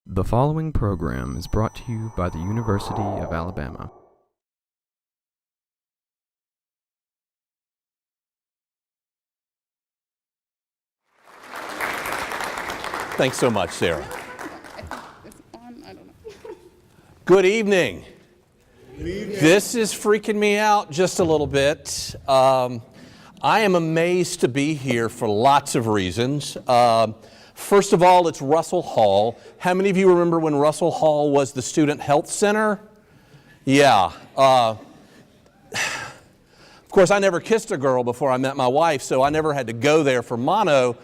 The following program is brought to you by the University of Alabama. Thanks so much, Sarah. Good evening. Good evening. This is freaking me out just a little bit. I am amazed to be here for lots of reasons. First of all, it's Russell Hall. How many of you remember when Russell Hall was the Student Health Center? Yeah. Of course, I never kissed a girl before I met my wife, so I never had to go there for mono.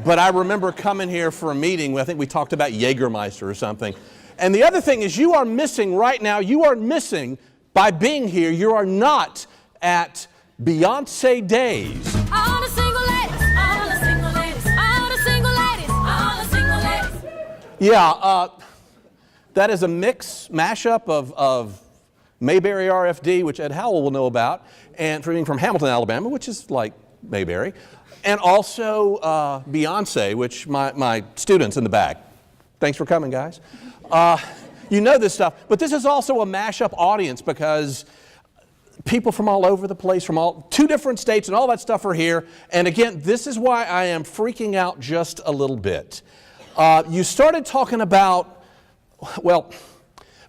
But I remember coming here for a meeting. I think we talked about Jägermeister or something. And the other thing is you are missing right now, you are missing by being here, you are not at Beyonce Days. All the single ladies, all the single ladies, all the single ladies, all the single ladies. Yeah, that is a mashup of Mayberry RFD, which Ed Howell will know about, and from Hamilton, Alabama, which is like Mayberry, and also Beyonce, which my students in the back. Thanks for coming, guys. You know this stuff, but this is also a mashup audience because people from all over the place, from two different states and all that stuff are here. And again, this is why I am freaking out just a little bit. You started talking about, well,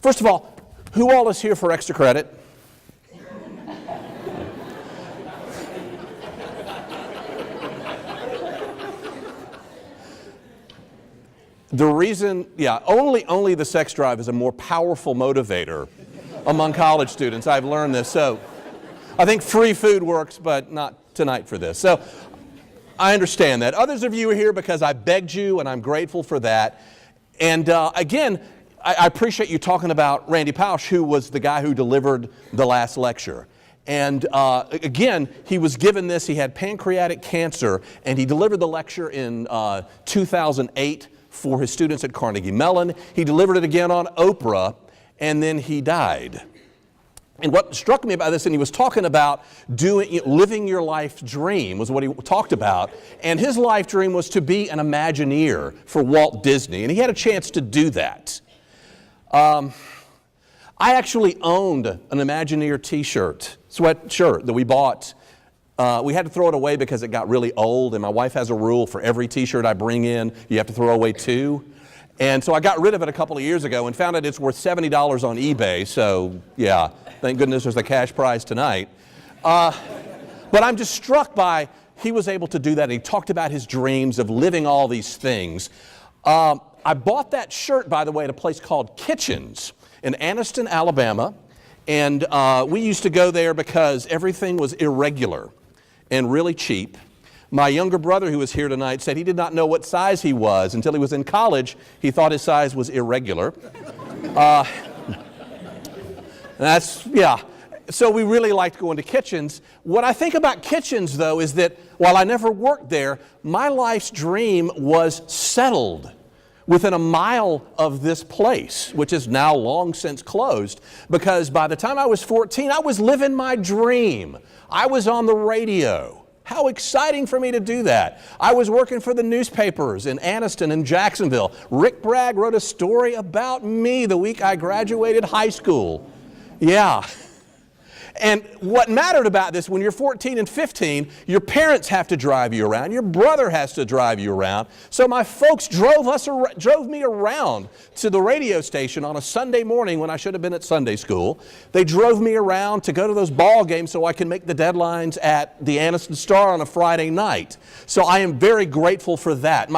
first of all, who all is here for extra credit? The reason, only the sex drive is a more powerful motivator among college students. I've learned this. So I think free food works, but not tonight for this. So I understand that. Others of you are here because I begged you, and I'm grateful for that. And again, I appreciate you talking about Randy Pausch, who was the guy who delivered the last lecture. And again, he was given this. He had pancreatic cancer, and he delivered the lecture in 2008. For his students at Carnegie Mellon. He delivered it again on Oprah, and then he died. And what struck me about this, and he was talking about living your life dream was what he talked about. And his life dream was to be an Imagineer for Walt Disney, and he had a chance to do that. I actually owned an Imagineer sweatshirt that we bought. We had to throw it away because it got really old, and my wife has a rule for every t-shirt I bring in, you have to throw away 2. And so I got rid of it a couple of years ago and found out it's worth $70 on eBay, so yeah, thank goodness there's a cash prize tonight. But I'm just struck by, he was able to do that, and he talked about his dreams of living all these things. I bought that shirt, by the way, at a place called Kitchens in Anniston, Alabama, and we used to go there because everything was irregular and really cheap. My younger brother, who is here tonight, said he did not know what size he was until he was in college. He thought his size was irregular. So we really liked going to Kitchens. What I think about Kitchens, though, is that while I never worked there, my life's dream was settled within a mile of this place, which is now long since closed, because by the time I was 14, I was living my dream. I was on the radio. How exciting for me to do that. I was working for the newspapers in Anniston and Jacksonville. Rick Bragg wrote a story about me the week I graduated high school. Yeah. And what mattered about this, when you're 14 and 15, your parents have to drive you around. Your brother has to drive you around. So my folks drove me around to the radio station on a Sunday morning when I should have been at Sunday school. They drove me around to go to those ball games so I can make the deadlines at the Anniston Star on a Friday night. So I am very grateful for that.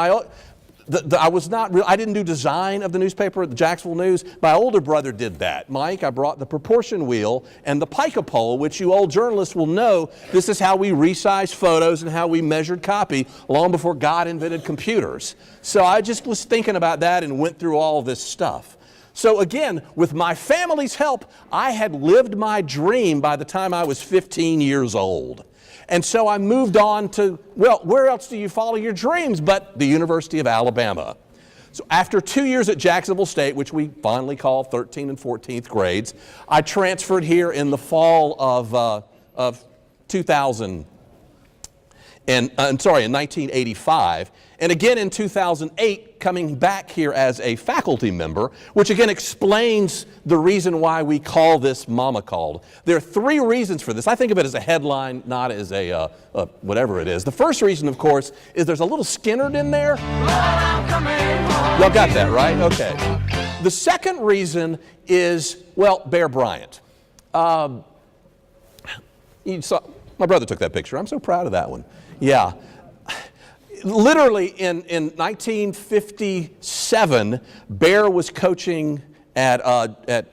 I didn't do design of the newspaper, the Jacksonville News. My older brother did that. Mike, I brought the proportion wheel and the pica pole, which you old journalists will know, this is how we resized photos and how we measured copy long before God invented computers. So I just was thinking about that and went through all this stuff. So again, with my family's help, I had lived my dream by the time I was 15 years old. And so I moved on to, well, where else do you follow your dreams but the University of Alabama? So after 2 years at Jacksonville State, which we fondly call 13th and 14th grades, I transferred here in the fall of 2000. in 1985, and again in 2008, coming back here as a faculty member, which again explains the reason why we call this Mama Called. There are three reasons for this. I think of it as a headline, not as a whatever it is. The first reason, of course, is there's a little Skinnerd in there. Y'all got that, right? Okay. The second reason is, well, Bear Bryant. You saw, my brother took that picture. I'm so proud of that one. Yeah. Literally in 1957, Bear was coaching at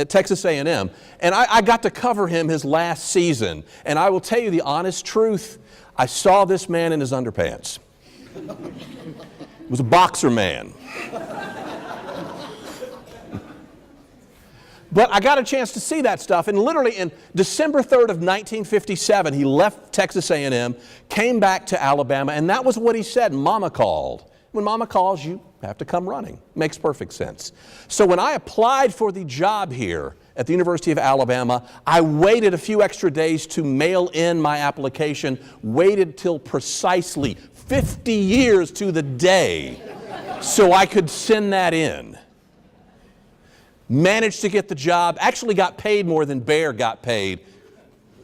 Texas A&M, and I got to cover him his last season. And I will tell you the honest truth, I saw this man in his underpants. It was a boxer man. But I got a chance to see that stuff, and literally in December 3rd of 1957, he left Texas A&M, came back to Alabama, and that was what he said, Mama called. When Mama calls, you have to come running. Makes perfect sense. So when I applied for the job here at the University of Alabama, I waited a few extra days to mail in my application, waited till precisely 50 years to the day so I could send that in. Managed to get the job, actually got paid more than Bear got paid,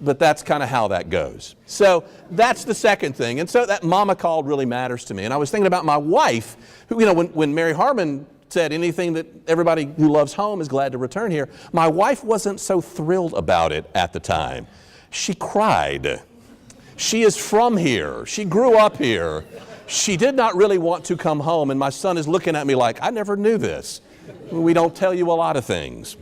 but that's kind of how that goes. So that's the second thing. And so that Mama Called really matters to me. And I was thinking about my wife, who, you know, when Mary Harmon said anything that everybody who loves home is glad to return here, my wife wasn't so thrilled about it at the time. She cried. She is from here. She grew up here. She did not really want to come home, and my son is looking at me like, I never knew this. We don't tell you a lot of things.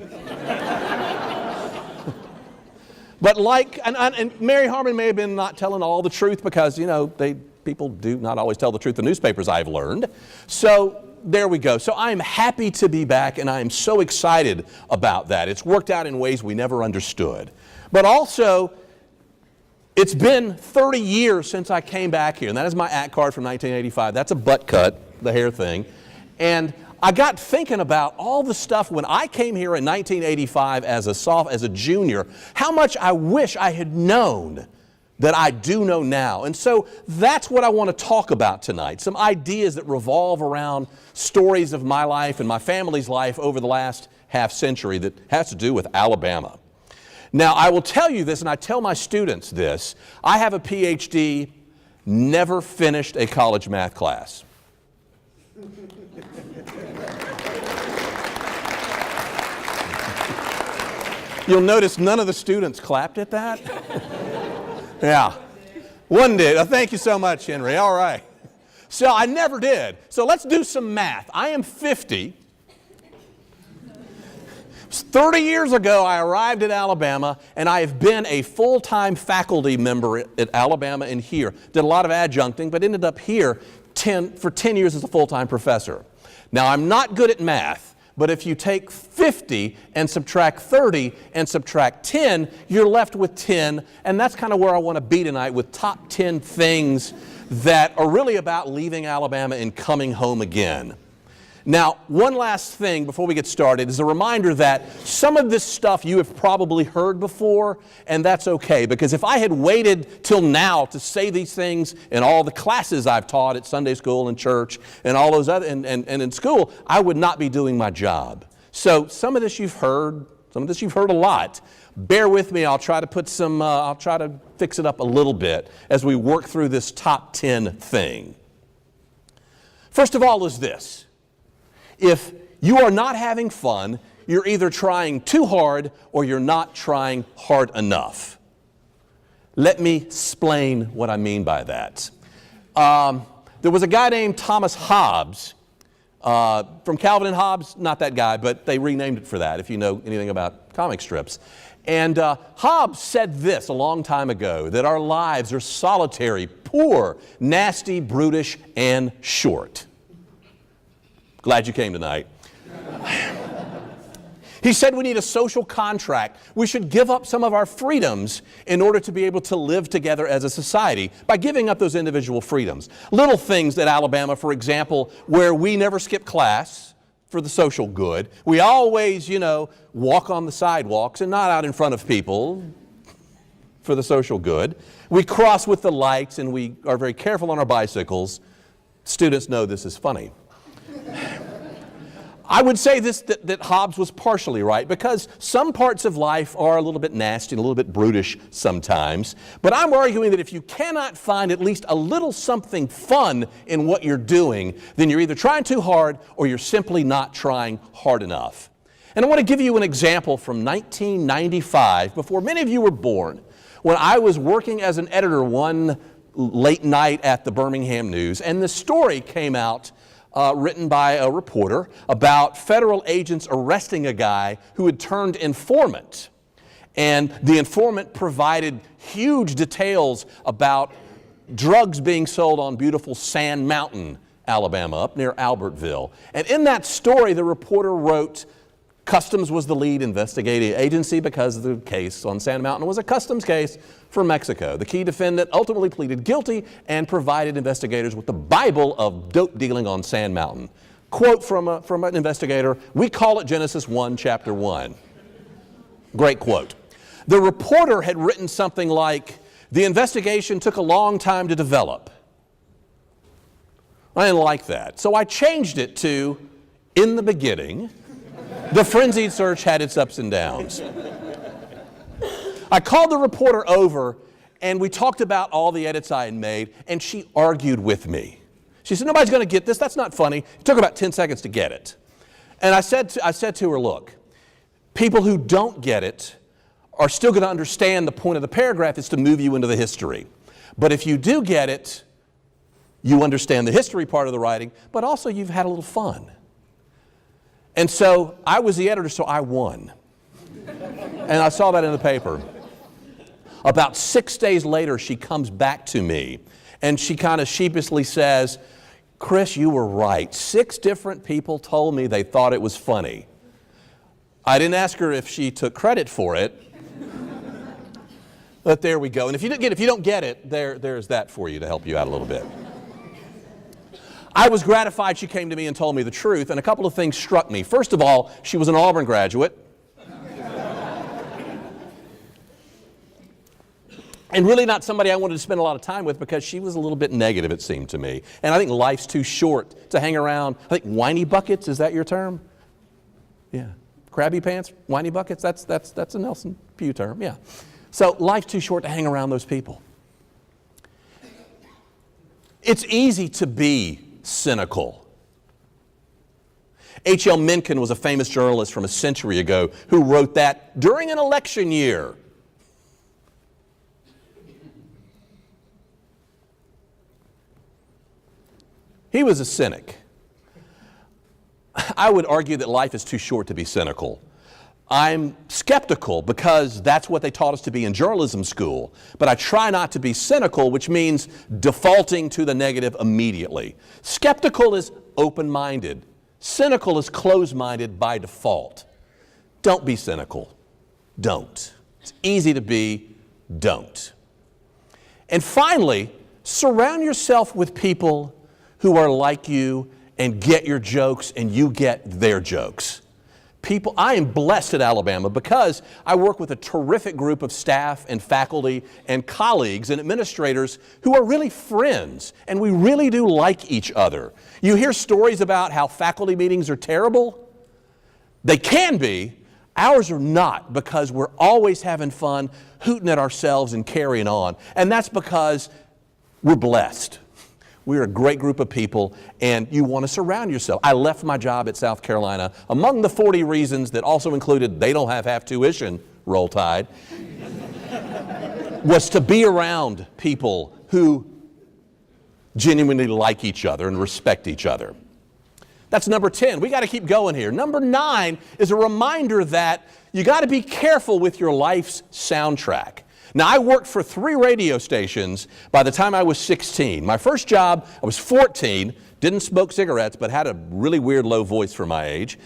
But and Mary Harmon may have been not telling all the truth because, you know, people do not always tell the truth in newspapers, I've learned. So there we go. So I'm happy to be back, and I'm so excited about that. It's worked out in ways we never understood. But also, it's been 30 years since I came back here, and that is my ACT card from 1985. That's a butt cut, the hair thing. And I got thinking about all the stuff when I came here in 1985 as a junior, how much I wish I had known that I do know now. And so that's what I want to talk about tonight, some ideas that revolve around stories of my life and my family's life over the last half century that has to do with Alabama. Now, I will tell you this, and I tell my students this, I have a PhD, never finished a college math class. You'll notice none of the students clapped at that. Yeah. One did. Oh, thank you so much, Henry. All right. So I never did. So let's do some math. I am 50. 30 years ago, I arrived at Alabama, and I have been a full-time faculty member at Alabama and here. Did a lot of adjuncting, but ended up here for 10 years as a full-time professor. Now, I'm not good at math, but if you take 50 and subtract 30 and subtract 10, you're left with 10, and that's kind of where I want to be tonight with top 10 things that are really about leaving Alabama and coming home again. Now, one last thing before we get started is a reminder that some of this stuff you have probably heard before, and that's okay, because if I had waited till now to say these things in all the classes I've taught at Sunday school and church and all those other, and in school, I would not be doing my job. So some of this you've heard, some of this you've heard a lot. Bear with me, I'll try to fix it up a little bit as we work through this top 10 thing. First of all is this. If you are not having fun, you're either trying too hard or you're not trying hard enough. Let me explain what I mean by that. There was a guy named Thomas Hobbes, from Calvin and Hobbes, not that guy, but they renamed it for that if you know anything about comic strips. And Hobbes said this a long time ago, that our lives are solitary, poor, nasty, brutish, and short. Glad you came tonight. He said we need a social contract. We should give up some of our freedoms in order to be able to live together as a society by giving up those individual freedoms. Little things at Alabama, for example, where we never skip class for the social good. We always, walk on the sidewalks and not out in front of people for the social good. We cross with the lights and we are very careful on our bicycles. Students know this is funny. I would say that Hobbes was partially right, because some parts of life are a little bit nasty and a little bit brutish sometimes. But I'm arguing that if you cannot find at least a little something fun in what you're doing, then you're either trying too hard or you're simply not trying hard enough. And I want to give you an example from 1995, before many of you were born, when I was working as an editor one late night at the Birmingham News, and the story came out written by a reporter about federal agents arresting a guy who had turned informant. And the informant provided huge details about drugs being sold on beautiful Sand Mountain, Alabama, up near Albertville. And in that story, the reporter wrote, Customs was the lead investigating agency because the case on Sand Mountain was a customs case for Mexico. The key defendant ultimately pleaded guilty and provided investigators with the Bible of dope dealing on Sand Mountain. Quote from an investigator, "We call it Genesis 1, chapter 1. Great quote. The reporter had written something like, "The investigation took a long time to develop." I didn't like that, so I changed it to, "In the beginning, the frenzied search had its ups and downs." I called the reporter over and we talked about all the edits I had made, and she argued with me. She said, "Nobody's going to get this. That's not funny. It took about 10 seconds to get it." And I said to her, "Look, people who don't get it are still going to understand the point of the paragraph is to move you into the history. But if you do get it, you understand the history part of the writing, but also you've had a little fun." And so I was the editor, so I won. And I saw that in the paper. About 6 days later, she comes back to me and she kind of sheepishly says, "Chris, you were right. 6 different people told me they thought it was funny." I didn't ask her if she took credit for it, but there we go. And if you don't get it, there's that for you to help you out a little bit. I was gratified she came to me and told me the truth, and a couple of things struck me. First of all, she was an Auburn graduate. And really not somebody I wanted to spend a lot of time with, because she was a little bit negative, it seemed to me. And I think life's too short to hang around. I think whiny buckets, is that your term? Yeah. Crabby pants, whiny buckets, that's a Nelson Pugh term, yeah. So life's too short to hang around those people. It's easy to be cynical. H.L. Mencken was a famous journalist from a century ago who wrote that during an election year. He was a cynic. I would argue that life is too short to be cynical. I'm skeptical because that's what they taught us to be in journalism school. But I try not to be cynical, which means defaulting to the negative immediately. Skeptical is open-minded. Cynical is closed-minded by default. Don't be cynical. Don't. It's easy to be. Don't. And finally, surround yourself with people who are like you and get your jokes and you get their jokes. People, I am blessed at Alabama because I work with a terrific group of staff and faculty and colleagues and administrators who are really friends, and we really do like each other. You hear stories about how faculty meetings are terrible. They can be. Ours are not, because we're always having fun, hooting at ourselves and carrying on. And that's because we're blessed. We're a great group of people, and you want to surround yourself. I left my job at South Carolina. Among the 40 reasons that also included they don't have half tuition, roll tide, was to be around people who genuinely like each other and respect each other. That's number 10. We got to keep going here. Number 9 is a reminder that you got to be careful with your life's soundtrack. Now, I worked for 3 radio stations by the time I was 16. My first job, I was 14, didn't smoke cigarettes, but had a really weird low voice for my age.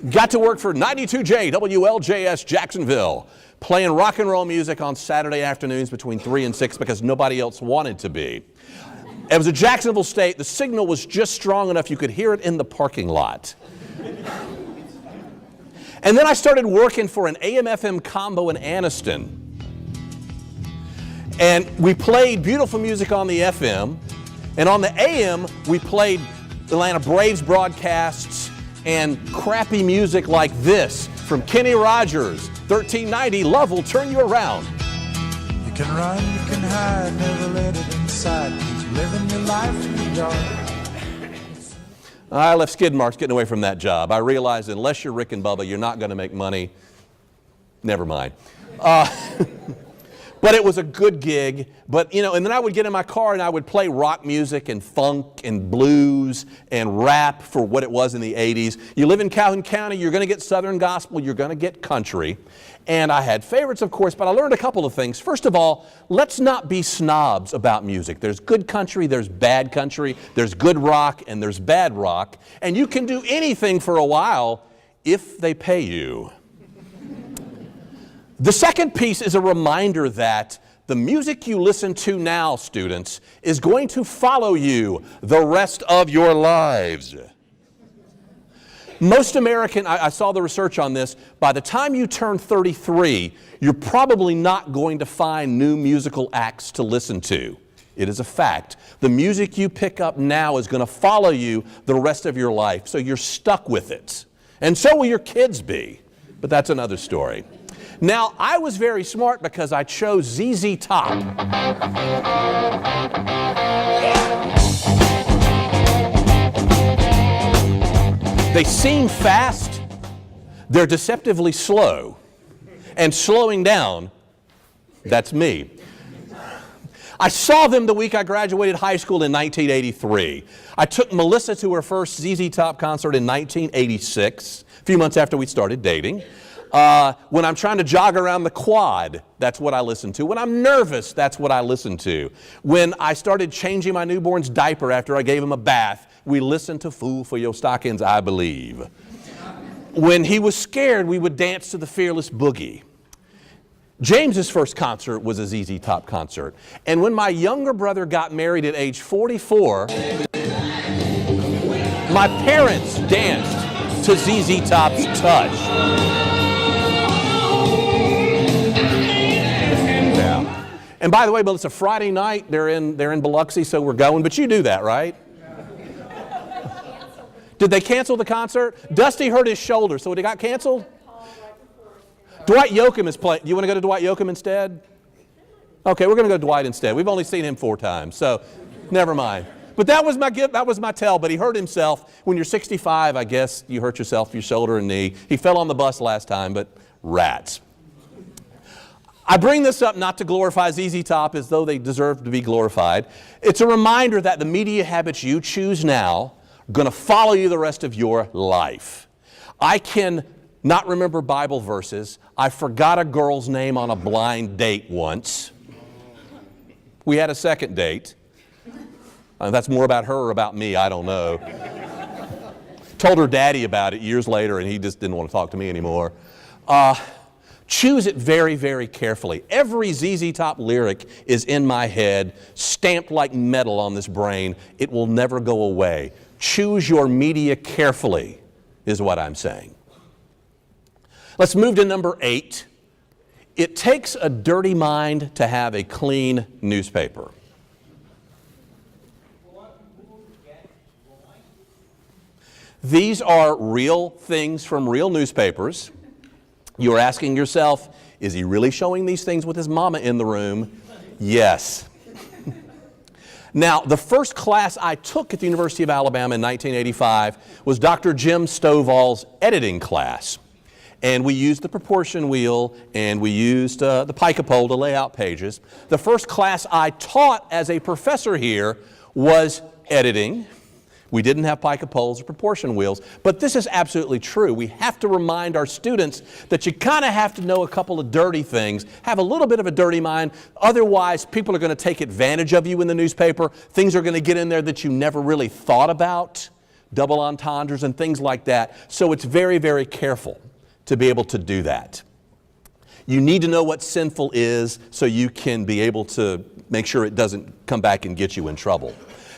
Got to work for 92J WLJS Jacksonville, playing rock and roll music on Saturday afternoons between 3 and 6 because nobody else wanted to be. It was a Jacksonville state. The signal was just strong enough you could hear it in the parking lot. And then I started working for an AM/FM combo in Anniston. And we played beautiful music on the FM, and on the AM, we played Atlanta Braves broadcasts and crappy music like this from Kenny Rogers, 1390, Love Will Turn You Around. You can run, you can hide, never let it inside. Keep living your life in the dark. I left skid marks getting away from that job. I realized unless you're Rick and Bubba, you're not going to make money. Never mind. But it was a good gig. But, you know, and then I would get in my car and I would play rock music and funk and blues and rap for what it was in the 80s. You live in Calhoun County, you're going to get Southern gospel, you're going to get country. And I had favorites, of course, but I learned a couple of things. First of all, let's not be snobs about music. There's good country, there's bad country, there's good rock, and there's bad rock. And you can do anything for a while if they pay you. The second piece is a reminder that the music you listen to now, students, is going to follow you the rest of your lives. Most I saw the research on this, by the time you turn 33, you're probably not going to find new musical acts to listen to. It is a fact. The music you pick up now is going to follow you the rest of your life, so you're stuck with it. And so will your kids be, but that's another story. Now, I was very smart because I chose ZZ Top. They seem fast, they're deceptively slow, and slowing down, that's me. I saw them the week I graduated high school in 1983. I took Melissa to her first ZZ Top concert in 1986, a few months after we started dating. When I'm trying to jog around the quad, that's what I listen to. When I'm nervous, that's what I listen to. When I started changing my newborn's diaper after I gave him a bath, we listened to Fool for Your Stockings, I Believe. When he was scared, we would dance to the Fearless Boogie. James's first concert was a ZZ Top concert. And when my younger brother got married at age 44, my parents danced to ZZ Top's Touch. And by the way, but it's a Friday night. They're in Biloxi, so we're going. But you do that, right? Did they cancel the concert? Dusty hurt his shoulder, so it got canceled? Dwight Yoakam is playing. You want to go to Dwight Yoakam instead? Okay, we're going to go to Dwight instead. We've only seen him 4 times, so never mind. But that was my gift. That was my tell. But he hurt himself. When you're 65, I guess you hurt yourself, your shoulder and knee. He fell on the bus last time, but rats. I bring this up not to glorify ZZ Top as though they deserve to be glorified. It's a reminder that the media habits you choose now are going to follow you the rest of your life. I can not remember Bible verses. I forgot a girl's name on a blind date once. We had a second date. That's more about her or about me, I don't know. Told her daddy about it years later and he just didn't want to talk to me anymore. Choose it very, very carefully. Every ZZ Top lyric is in my head, stamped like metal on this brain. It will never go away. Choose your media carefully, is what I'm saying. Let's move to number 8. It takes a dirty mind to have a clean newspaper. These are real things from real newspapers. You're asking yourself, is he really showing these things with his mama in the room? Yes. Now, the first class I took at the University of Alabama in 1985 was Dr. Jim Stovall's editing class. And we used the proportion wheel and we used the pica pole to lay out pages. The first class I taught as a professor here was editing. We didn't have pica poles or proportion wheels, but this is absolutely true. We have to remind our students that you kind of have to know a couple of dirty things, have a little bit of a dirty mind, otherwise people are going to take advantage of you in the newspaper. Things are going to get in there that you never really thought about, double entendres and things like that. So it's very, very careful to be able to do that. You need to know what sinful is so you can be able to make sure it doesn't come back and get you in trouble.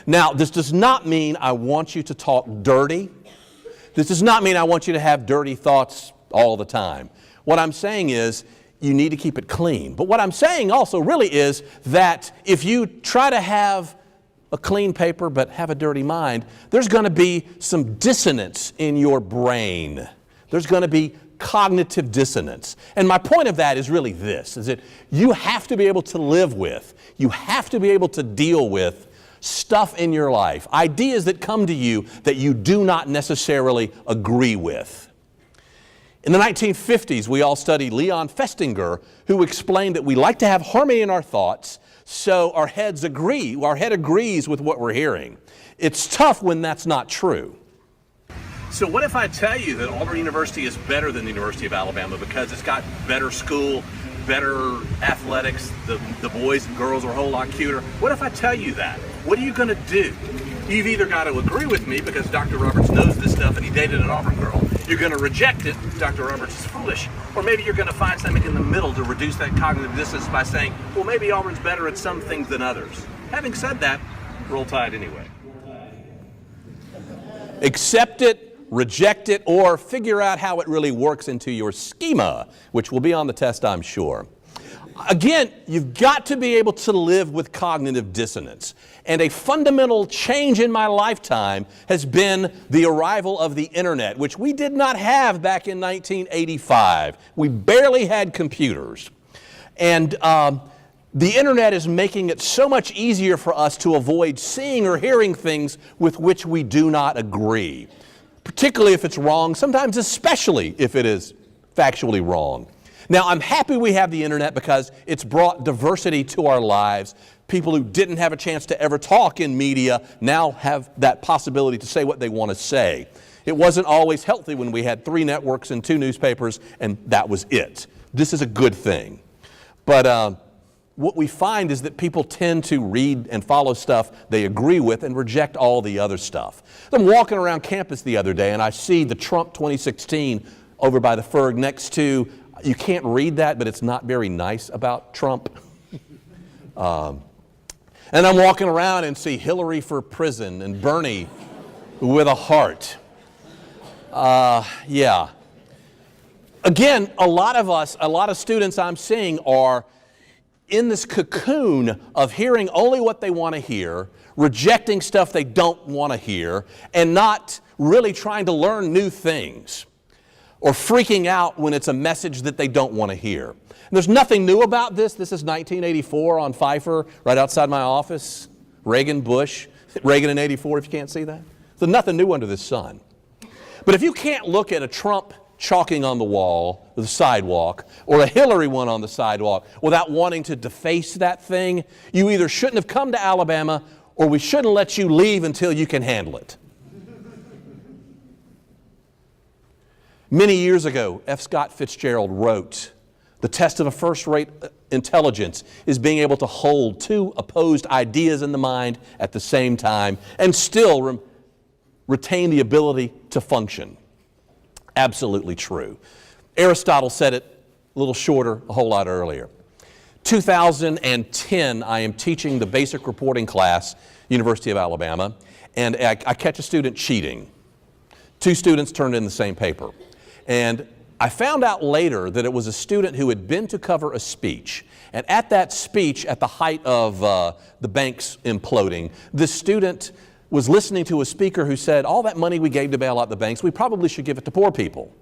Now, this does not mean I want you to talk dirty. This does not mean I want you to have dirty thoughts all the time. What I'm saying is, you need to keep it clean. But what I'm saying also really is that if you try to have a clean paper but have a dirty mind, there's going to be some dissonance in your brain. There's going to be cognitive dissonance. And my point of that is really this, is that you have to be able to live with, you have to be able to deal with stuff in your life, ideas that come to you that you do not necessarily agree with. In the 1950s, we all studied Leon Festinger, who explained that we like to have harmony in our thoughts so our head agrees with what we're hearing. It's tough when that's not true. So what if I tell you that Auburn University is better than the University of Alabama because it's got better school, better athletics, the boys and girls are a whole lot cuter? What if I tell you that? What are you going to do? You've either got to agree with me because Dr. Roberts knows this stuff and he dated an Auburn girl. You're going to reject it, Dr. Roberts is foolish. Or maybe you're going to find something in the middle to reduce that cognitive dissonance by saying, well, maybe Auburn's better at some things than others. Having said that, roll tide anyway. Accept it, reject it, or figure out how it really works into your schema, which will be on the test, I'm sure. Again, you've got to be able to live with cognitive dissonance. And a fundamental change in my lifetime has been the arrival of the internet, which we did not have back in 1985. We barely had computers. And the internet is making it so much easier for us to avoid seeing or hearing things with which we do not agree, particularly if it's wrong, sometimes especially if it is factually wrong. Now, I'm happy we have the internet because it's brought diversity to our lives. People who didn't have a chance to ever talk in media now have that possibility to say what they want to say. It wasn't always healthy when we had 3 networks and 2 newspapers and that was it. This is a good thing. But what we find is that people tend to read and follow stuff they agree with and reject all the other stuff. I'm walking around campus the other day and I see the Trump 2016 over by the Ferg next to, you can't read that, but it's not very nice about Trump. And I'm walking around and see Hillary for prison and Bernie with a heart. Yeah. Again, a lot of students I'm seeing are in this cocoon of hearing only what they want to hear, rejecting stuff they don't want to hear, and not really trying to learn new things, or freaking out when it's a message that they don't want to hear. And there's nothing new about this. This is 1984 on Pfeiffer, right outside my office. Reagan, Bush, Reagan in 84, if you can't see that. There's nothing new under the sun. But if you can't look at a Trump chalking on the wall, the sidewalk, or a Hillary one on the sidewalk without wanting to deface that thing, you either shouldn't have come to Alabama or we shouldn't let you leave until you can handle it. Many years ago, F. Scott Fitzgerald wrote, "The test of a first-rate intelligence is being able to hold 2 opposed ideas in the mind at the same time and still retain the ability to function." Absolutely true. Aristotle said it a little shorter, a whole lot earlier. 2010, I am teaching the basic reporting class, University of Alabama, and I catch a student cheating. 2 students turned in the same paper. And I found out later that it was a student who had been to cover a speech. And at that speech, at the height of the banks imploding, this student was listening to a speaker who said, all that money we gave to bail out the banks, we probably should give it to poor people.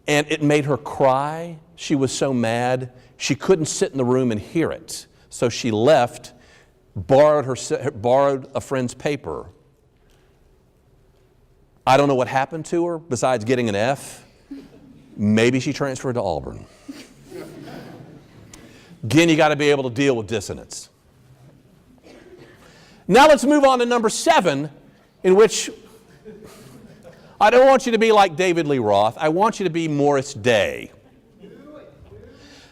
And it made her cry. She was so mad. She couldn't sit in the room and hear it. So she left, borrowed a friend's paper. I don't know what happened to her besides getting an F. Maybe she transferred to Auburn. Again, you got to be able to deal with dissonance. Now let's move on to number 7, in which I don't want you to be like David Lee Roth. I want you to be Morris Day.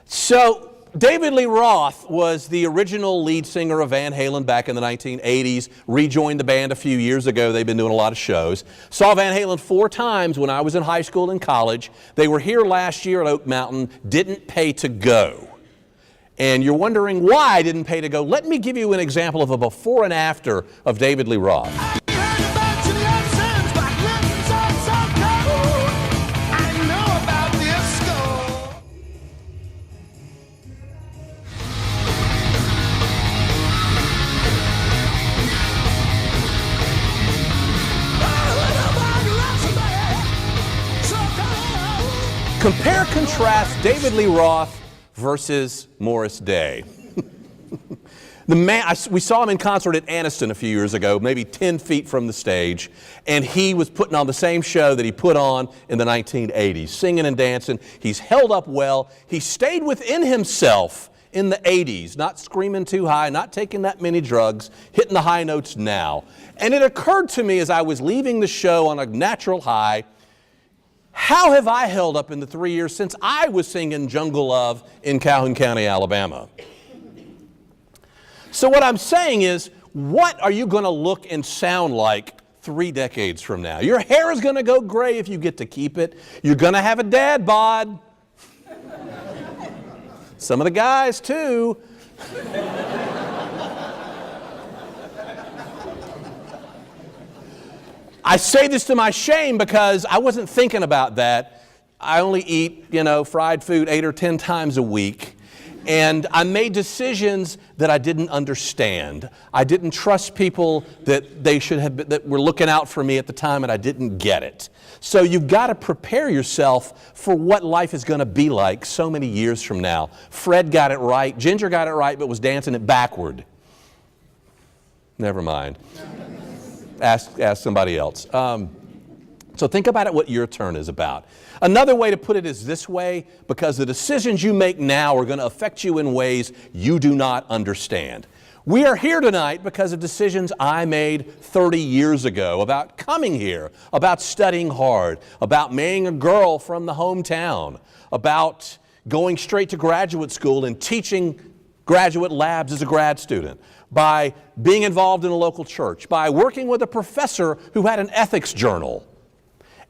So David Lee Roth was the original lead singer of Van Halen back in the 1980s, rejoined the band a few years ago. They've been doing a lot of shows. Saw Van Halen 4 times when I was in high school and college. They were here last year at Oak Mountain, didn't pay to go. And you're wondering why I didn't pay to go. Let me give you an example of a before and after of David Lee Roth. Compare, contrast David Lee Roth versus Morris Day. The man, we saw him in concert at Aniston a few years ago, maybe 10 feet from the stage, and he was putting on the same show that he put on in the 1980s, singing and dancing. He's held up well. He stayed within himself in the 80s, not screaming too high, not taking that many drugs, hitting the high notes now. And it occurred to me as I was leaving the show on a natural high, how have I held up in the 3 years since I was singing Jungle Love in Calhoun County, Alabama? So what I'm saying is, what are you going to look and sound like 3 decades from now? Your hair is going to go gray if you get to keep it. You're going to have a dad bod. Some of the guys, too. I say this to my shame because I wasn't thinking about that. I only eat, fried food 8 or 10 times a week. And I made decisions that I didn't understand. I didn't trust people that that were looking out for me at the time, and I didn't get it. So you've got to prepare yourself for what life is going to be like so many years from now. Fred got it right. Ginger got it right, but was dancing it backward. Never mind. Ask somebody else. So think about it, what your turn is about. Another way to put it is this way, because the decisions you make now are going to affect you in ways you do not understand. We are here tonight because of decisions I made 30 years ago about coming here, about studying hard, about marrying a girl from the hometown, about going straight to graduate school and teaching graduate labs as a grad student, by being involved in a local church, by working with a professor who had an ethics journal.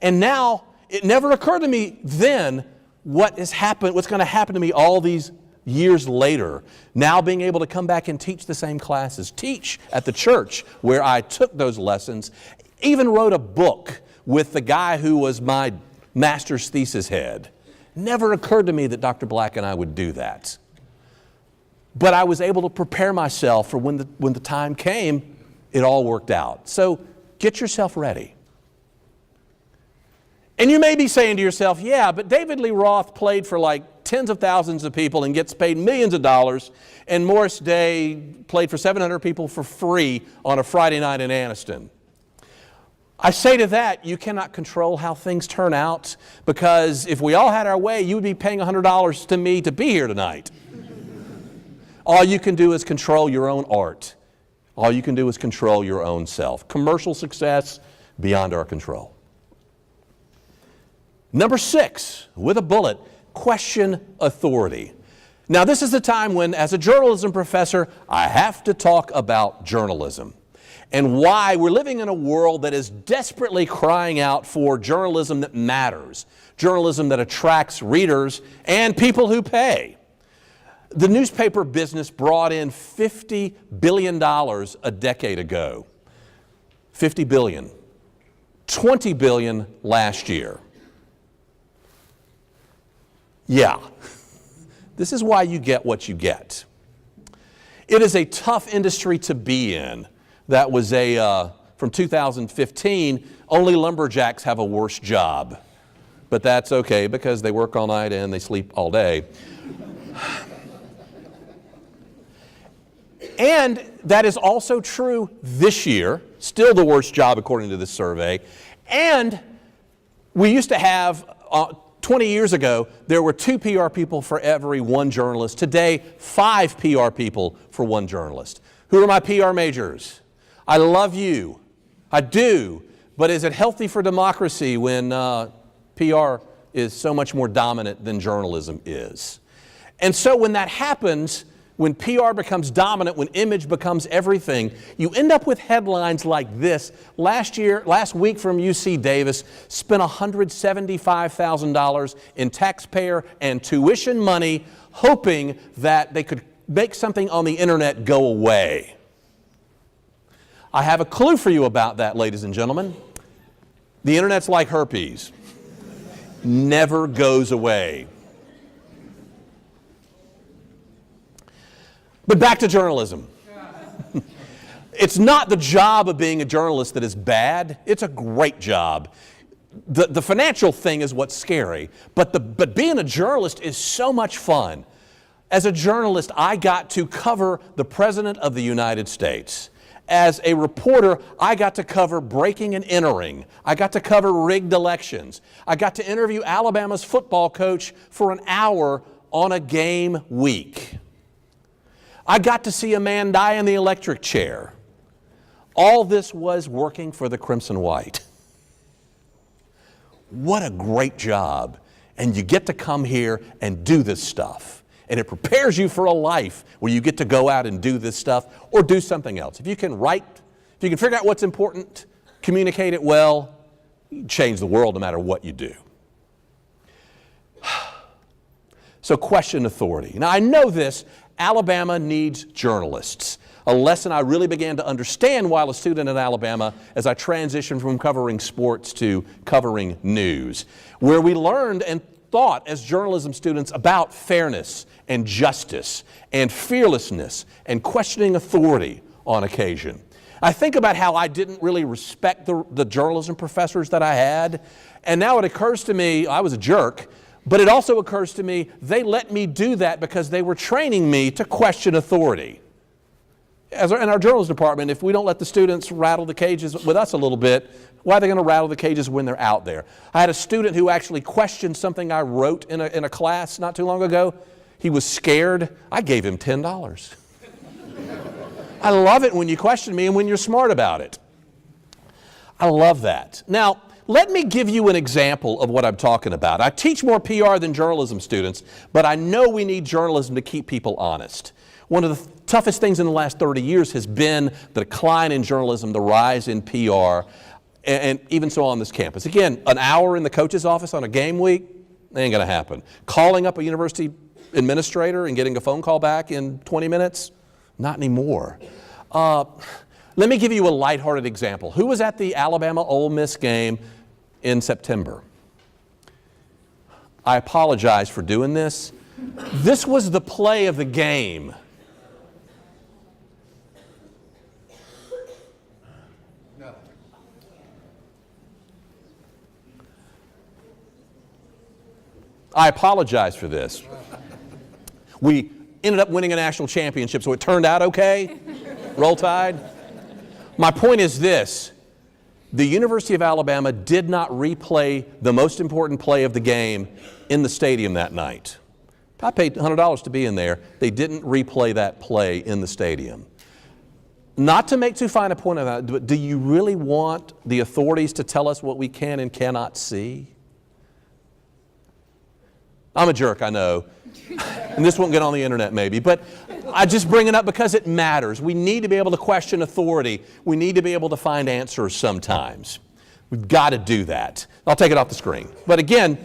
And now, it never occurred to me then what's going to happen to me all these years later. Now being able to come back and teach the same classes, teach at the church where I took those lessons, even wrote a book with the guy who was my master's thesis head. Never occurred to me that Dr. Black and I would do that. But I was able to prepare myself for when the time came, it all worked out. So get yourself ready. And you may be saying to yourself, yeah, but David Lee Roth played for like tens of thousands of people and gets paid millions of dollars, and Morris Day played for 700 people for free on a Friday night in Aniston. I say to that, you cannot control how things turn out, because if we all had our way, you would be paying $100 to me to be here tonight. All you can do is control your own art. All you can do is control your own self. Commercial success, beyond our control. Number 6, with a bullet, question authority. Now, this is the time when, as a journalism professor, I have to talk about journalism and why we're living in a world that is desperately crying out for journalism that matters, journalism that attracts readers and people who pay. The newspaper business brought in $50 billion a decade ago. $50 billion. $20 billion last year. Yeah, this is why you get what you get. It is a tough industry to be in. That was from 2015, only lumberjacks have a worse job. But that's okay because they work all night and they sleep all day. And that is also true this year, still the worst job according to this survey. And we used to have 20 years ago, there were 2 PR people for every 1 journalist. Today, 5 PR people for 1 journalist. Who are my PR majors? I love you. I do. But is it healthy for democracy when PR is so much more dominant than journalism is? And so when that happens, when PR becomes dominant, when image becomes everything, you end up with headlines like this. Last week from UC Davis, spent $175,000 in taxpayer and tuition money, hoping that they could make something on the internet go away. I have a clue for you about that, ladies and gentlemen. The internet's like herpes. Never goes away. But back to journalism. It's not the job of being a journalist that is bad. It's a great job. The financial thing is what's scary, but being a journalist is so much fun. As a journalist, I got to cover the President of the United States. As a reporter, I got to cover breaking and entering. I got to cover rigged elections. I got to interview Alabama's football coach for an hour on a game week. I got to see a man die in the electric chair. All this was working for the Crimson White. What a great job. And you get to come here and do this stuff. And it prepares you for a life where you get to go out and do this stuff or do something else. If you can write, if you can figure out what's important, communicate it well, you change the world no matter what you do. So question authority. Now I know this, Alabama needs journalists. A lesson I really began to understand while a student in Alabama as I transitioned from covering sports to covering news, where we learned and thought as journalism students about fairness and justice and fearlessness and questioning authority on occasion. I think about how I didn't really respect the journalism professors that I had, and now it occurs to me, I was a jerk, but it also occurs to me they let me do that because they were training me to question authority. In our journalism department, if we don't let the students rattle the cages with us a little bit, why are they going to rattle the cages when they're out there? I had a student who actually questioned something I wrote in a class not too long ago. He was scared. I gave him $10. I love it when you question me and when you're smart about it. I love that. Now, let me give you an example of what I'm talking about. I teach more PR than journalism students, but I know we need journalism to keep people honest. One of the toughest things in the last 30 years has been the decline in journalism, the rise in PR, and even so on this campus. Again, an hour in the coach's office on a game week, ain't gonna happen. Calling up a university administrator and getting a phone call back in 20 minutes, not anymore. Let me give you a lighthearted example. Who was at the Alabama-Ole Miss game in September? I apologize for doing this. This was the play of the game. I apologize for this. We ended up winning a national championship, so it turned out okay. Roll Tide. My point is this. The University of Alabama did not replay the most important play of the game in the stadium that night. I paid $100 to be in there. They didn't replay that play in the stadium. Not to make too fine a point of that, but do you really want the authorities to tell us what we can and cannot see? I'm a jerk, I know, and this won't get on the internet maybe, but I just bring it up because it matters. We need to be able to question authority. We need to be able to find answers sometimes. We've got to do that. I'll take it off the screen. But again,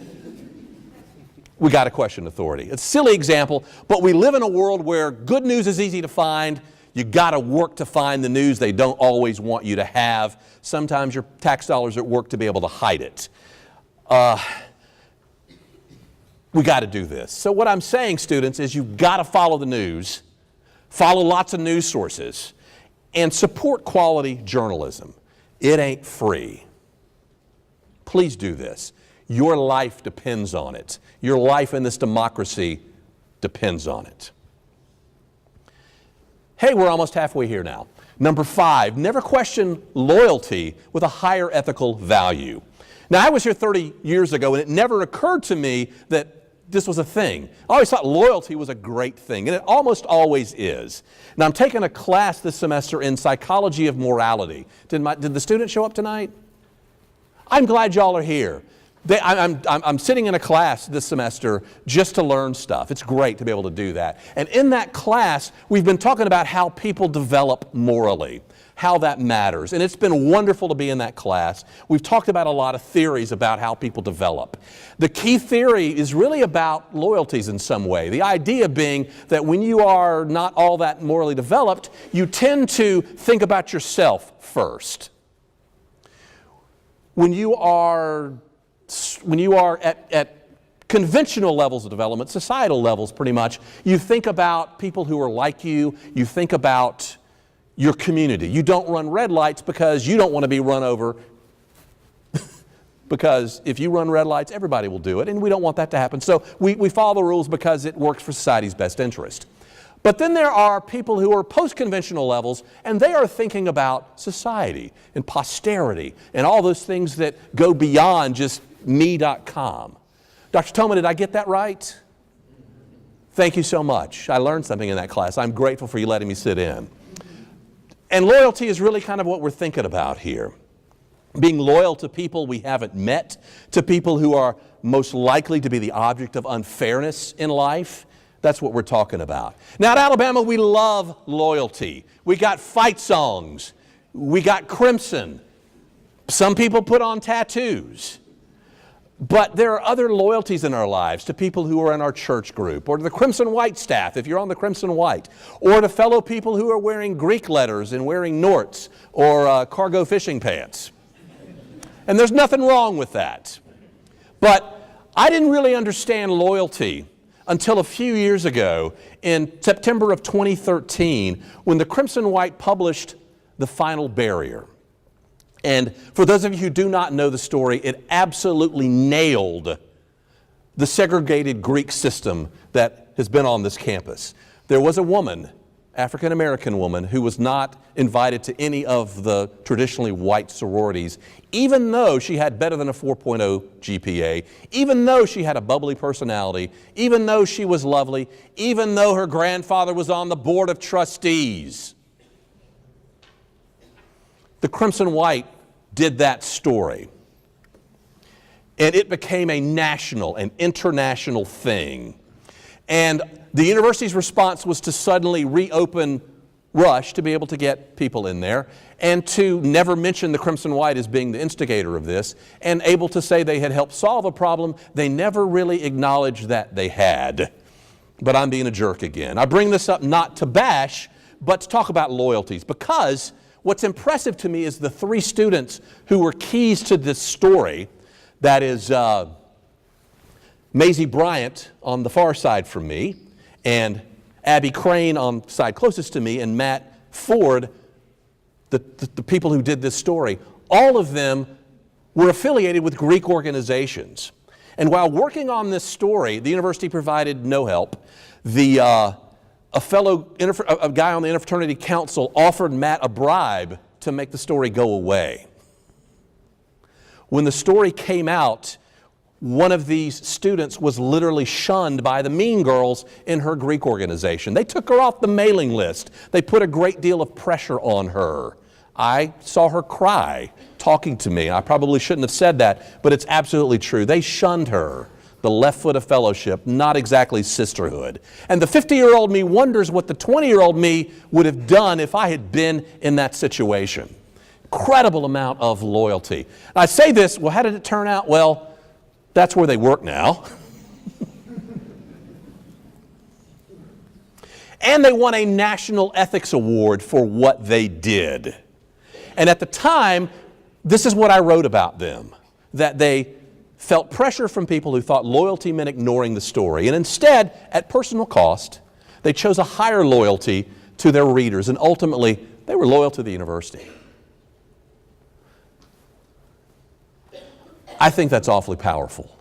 we got to question authority. It's a silly example, but we live in a world where good news is easy to find. You got to work to find the news they don't always want you to have. Sometimes your tax dollars are at work to be able to hide it. We got to do this. So what I'm saying, students, is you've got to follow the news, follow lots of news sources, and support quality journalism. It ain't free. Please do this. Your life depends on it. Your life in this democracy depends on it. Hey, we're almost halfway here now. Number 5, never question loyalty with a higher ethical value. Now, I was here 30 years ago, and it never occurred to me that this was a thing. I always thought loyalty was a great thing, and it almost always is. Now, I'm taking a class this semester in psychology of morality. Did the students show up tonight? I'm glad y'all are here. I'm sitting in a class this semester just to learn stuff. It's great to be able to do that. And in that class, we've been talking about how people develop morally, how that matters. And it's been wonderful to be in that class. We've talked about a lot of theories about how people develop. The key theory is really about loyalties in some way. The idea being that when you are not all that morally developed, you tend to think about yourself first. When you are at conventional levels of development, societal levels pretty much, you think about people who are like you think about your community. You don't run red lights because you don't want to be run over because if you run red lights, everybody will do it, and we don't want that to happen. So we follow the rules because it works for society's best interest. But then there are people who are post-conventional levels, and they are thinking about society and posterity and all those things that go beyond just me.com. Dr. Toma, did I get that right? Thank you so much. I learned something in that class. I'm grateful for you letting me sit in. And loyalty is really kind of what we're thinking about here. Being loyal to people we haven't met, to people who are most likely to be the object of unfairness in life. That's what we're talking about. Now at Alabama, we love loyalty. We got fight songs. We got crimson. Some people put on tattoos. But there are other loyalties in our lives to people who are in our church group, or to the Crimson White staff, if you're on the Crimson White, or to fellow people who are wearing Greek letters and wearing Norts or cargo fishing pants. And there's nothing wrong with that. But I didn't really understand loyalty until a few years ago in September of 2013 when the Crimson White published The Final Barrier. And for those of you who do not know the story, it absolutely nailed the segregated Greek system that has been on this campus. There was a woman, African-American woman, who was not invited to any of the traditionally white sororities, even though she had better than a 4.0 GPA, even though she had a bubbly personality, even though she was lovely, even though her grandfather was on the board of trustees. The Crimson White did that story, and it became a national and international thing. And the university's response was to suddenly reopen Rush to be able to get people in there, and to never mention the Crimson White as being the instigator of this, and able to say they had helped solve a problem they never really acknowledged that they had. But I'm being a jerk again. I bring this up not to bash, but to talk about loyalties, because what's impressive to me is the three students who were keys to this story. That is Maisie Bryant on the far side from me, and Abby Crane on the side closest to me, and Matt Ford, the people who did this story. All of them were affiliated with Greek organizations. And while working on this story, the university provided no help. A guy on the Interfraternity Council offered Matt a bribe to make the story go away. When the story came out, one of these students was literally shunned by the mean girls in her Greek organization. They took her off the mailing list. They put a great deal of pressure on her. I saw her cry talking to me. I probably shouldn't have said that, but it's absolutely true. They shunned her. The left foot of fellowship, not exactly sisterhood. And the 50-year-old me wonders what the 20-year-old me would have done if I had been in that situation. Incredible amount of loyalty. And I say this, well, how did it turn out? Well, that's where they work now. And they won a National Ethics Award for what they did. And at the time, this is what I wrote about them, that they felt pressure from people who thought loyalty meant ignoring the story. And instead, at personal cost, they chose a higher loyalty to their readers. And ultimately, they were loyal to the university. I think that's awfully powerful.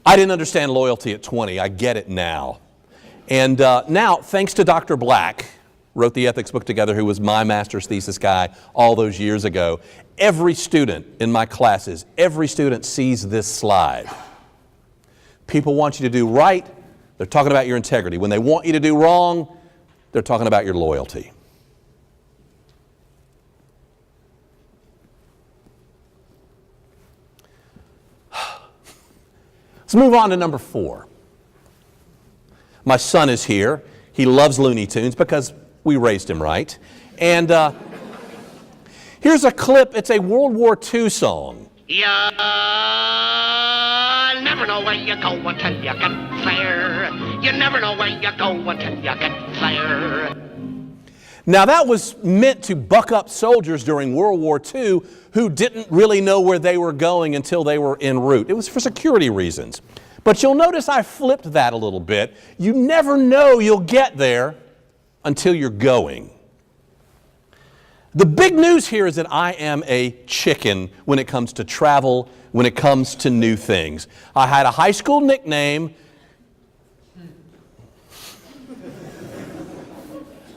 I didn't understand loyalty at 20. I get it now. And now, thanks to Dr. Black, wrote the ethics book together, who was my master's thesis guy all those years ago, every student in my classes, every student sees this slide. People want you to do right. They're talking about your integrity. When they want you to do wrong, they're talking about your loyalty. Let's move on to number 4. My son is here. He loves Looney Tunes because we raised him right. And here's a clip. It's a World War II song. You'll never know where you go until you get there. You never know where you go until you get there. Now that was meant to buck up soldiers during World War II who didn't really know where they were going until they were en route. It was for security reasons. But you'll notice I flipped that a little bit. You never know you'll get there until you're going. The big news here is that I am a chicken when it comes to travel, when it comes to new things. I had a high school nickname.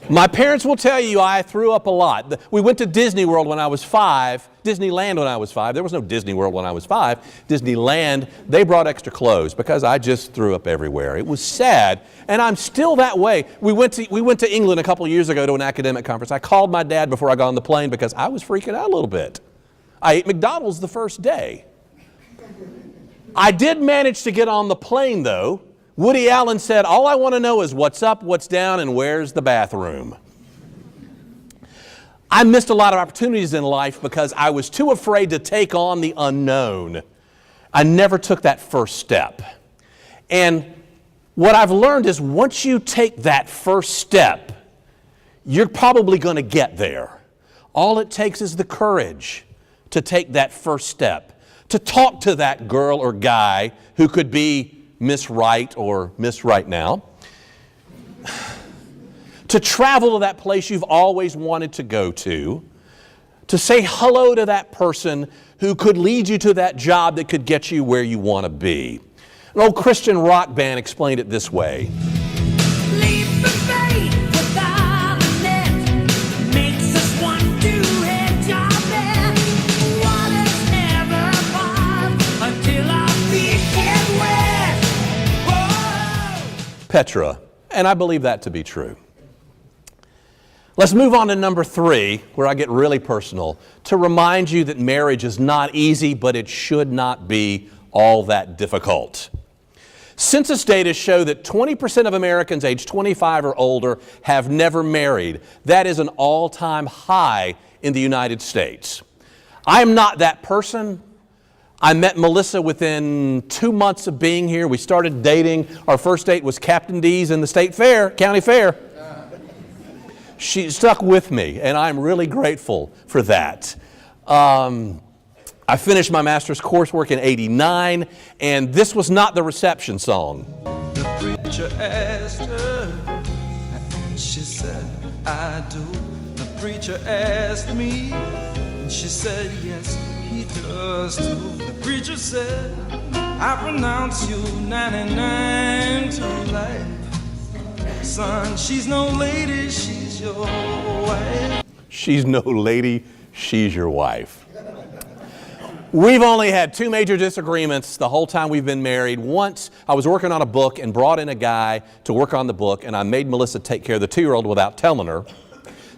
My parents will tell you I threw up a lot. We went to Disney World when I was 5, Disneyland when I was 5. There was no Disney World when I was 5. Disneyland, they brought extra clothes because I just threw up everywhere. It was sad, and I'm still that way. We went to England a couple of years ago to an academic conference. I called my dad before I got on the plane because I was freaking out a little bit. I ate McDonald's the first day. I did manage to get on the plane, though. Woody Allen said, all I want to know is what's up, what's down, and where's the bathroom. I missed a lot of opportunities in life because I was too afraid to take on the unknown. I never took that first step. And what I've learned is once you take that first step, you're probably going to get there. All it takes is the courage to take that first step, to talk to that girl or guy who could be Miss Right or Miss Right Now, to travel to that place you've always wanted to go to say hello to that person who could lead you to that job that could get you where you want to be. An old Christian rock band explained it this way. Leap of faith without a net makes us want to hedge our bet. Water's never far until our feet get wet. Whoa! Petra, and I believe that to be true. Let's move on to number 3, where I get really personal, to remind you that marriage is not easy, but it should not be all that difficult. Census data show that 20% of Americans aged 25 or older have never married. That is an all-time high in the United States. I am not that person. I met Melissa within 2 months of being here. We started dating. Our first date was Captain D's in the State Fair, County Fair. She stuck with me, and I'm really grateful for that. I finished my master's coursework in '89, and this was not the reception song. The preacher asked her, and she said, I do. The preacher asked me, and she said, yes, he does too. The preacher said, I pronounce you 99 to life. Son, she's no lady, she's your wife. She's no lady, she's your wife. We've only had 2 major disagreements the whole time we've been married. Once, I was working on a book and brought in a guy to work on the book, and I made Melissa take care of the 2-year-old without telling her.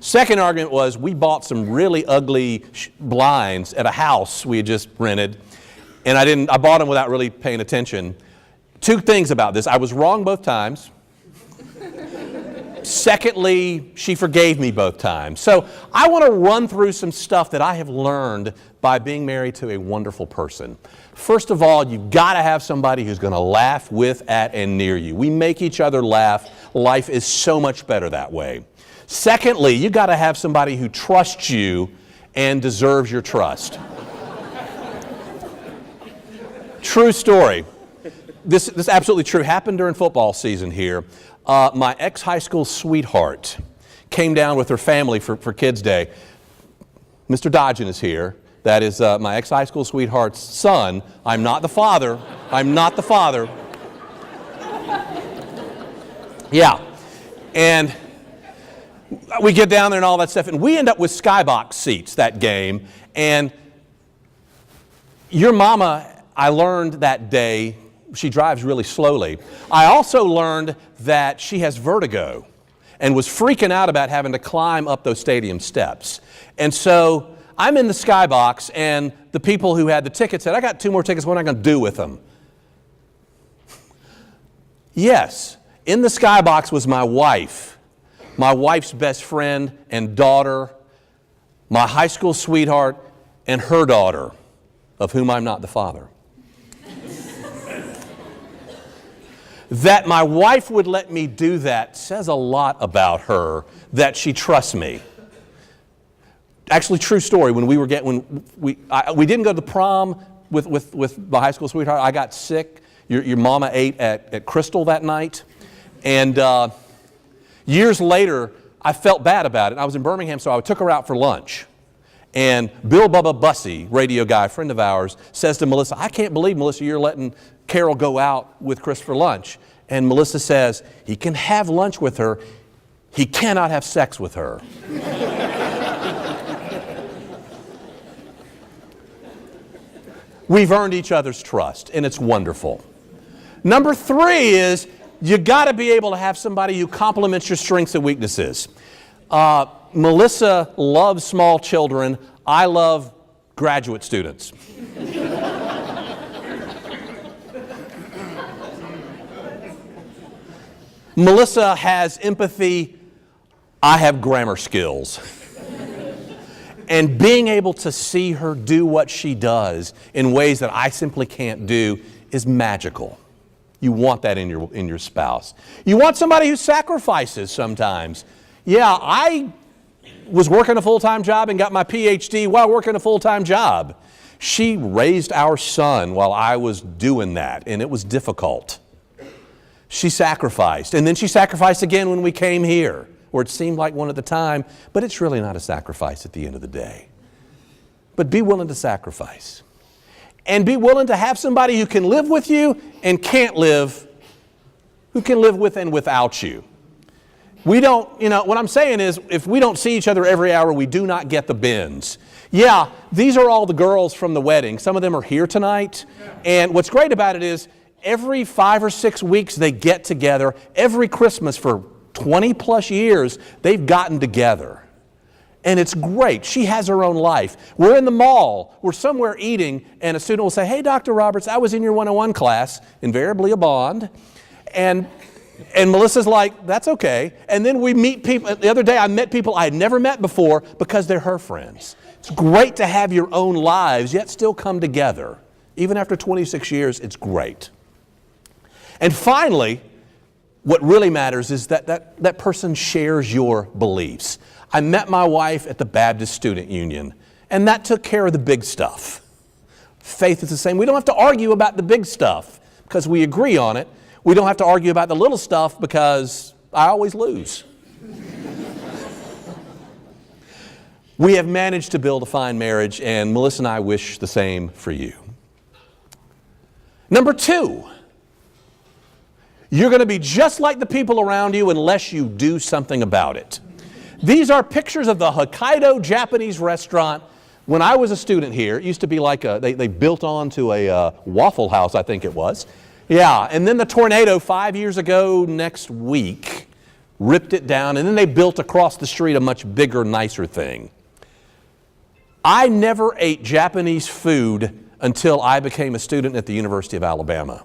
Second argument was we bought some really ugly blinds at a house we had just rented, and I bought them without really paying attention. 2 things about this. I was wrong both times. Secondly, she forgave me both times. So I want to run through some stuff that I have learned by being married to a wonderful person. First of all, you've got to have somebody who's going to laugh with, at, and near you. We make each other laugh. Life is so much better that way. Secondly, you've got to have somebody who trusts you and deserves your trust. True story. This is absolutely true. Happened during football season here. My ex-high school sweetheart came down with her family for Kids Day. Mr. Dodgen is here. That is my ex-high school sweetheart's son. I'm not the father. I'm not the father. Yeah. And we get down there and all that stuff, and we end up with skybox seats that game. And your mama, I learned that day, she drives really slowly. I also learned that she has vertigo and was freaking out about having to climb up those stadium steps. And so I'm in the skybox, and the people who had the tickets said, I got 2 more tickets, what am I going to do with them? Yes, in the skybox was my wife's best friend and daughter, my high school sweetheart, and her daughter, of whom I'm not the father. That my wife would let me do that says a lot about her, that she trusts me. Actually, true story, we didn't go to the prom with my high school sweetheart. I got sick your mama ate at Crystal that night. And years later, I felt bad about it. I was in Birmingham, so I took her out for lunch. And Bill Bubba Bussey, radio guy, a friend of ours, says to Melissa, I can't believe, Melissa, you're letting Carol go out with Chris for lunch. And Melissa says, he can have lunch with her, he cannot have sex with her. We've earned each other's trust, and it's wonderful. Number 3 is you got to be able to have somebody who complements your strengths and weaknesses. Melissa loves small children. I love graduate students. Melissa has empathy. I have grammar skills. And being able to see her do what she does in ways that I simply can't do is magical. You want that in your spouse. You want somebody who sacrifices sometimes. Yeah, I was working a full-time job and got my PhD while working a full-time job. She raised our son while I was doing that, and it was difficult. She sacrificed, and then she sacrificed again when we came here, where it seemed like one at the time, but it's really not a sacrifice at the end of the day. But be willing to sacrifice. And be willing to have somebody who can live with you and who can live with and without you. We don't, what I'm saying is, if we don't see each other every hour, we do not get the bends. Yeah, these are all the girls from the wedding. Some of them are here tonight. And what's great about it is, every 5 or 6 weeks they get together. Every Christmas for 20 plus years, they've gotten together. And it's great. She has her own life. We're in the mall. We're somewhere eating, and a student will say, hey, Dr. Roberts, I was in your 101 class, invariably a bond. And Melissa's like, that's okay. And then we meet people. The other day I met people I had never met before because they're her friends. It's great to have your own lives, yet still come together. Even after 26 years, it's great. And finally, what really matters is that person shares your beliefs. I met my wife at the Baptist Student Union, and that took care of the big stuff. Faith is the same. We don't have to argue about the big stuff because we agree on it. We don't have to argue about the little stuff because I always lose. We have managed to build a fine marriage, and Melissa and I wish the same for you. Number 2. You're going to be just like the people around you unless you do something about it. These are pictures of the Hokkaido Japanese restaurant. When I was a student here, it used to be like they built onto a Waffle House, I think it was. Yeah, and then the tornado 5 years ago next week ripped it down, and then they built across the street a much bigger, nicer thing. I never ate Japanese food until I became a student at the University of Alabama.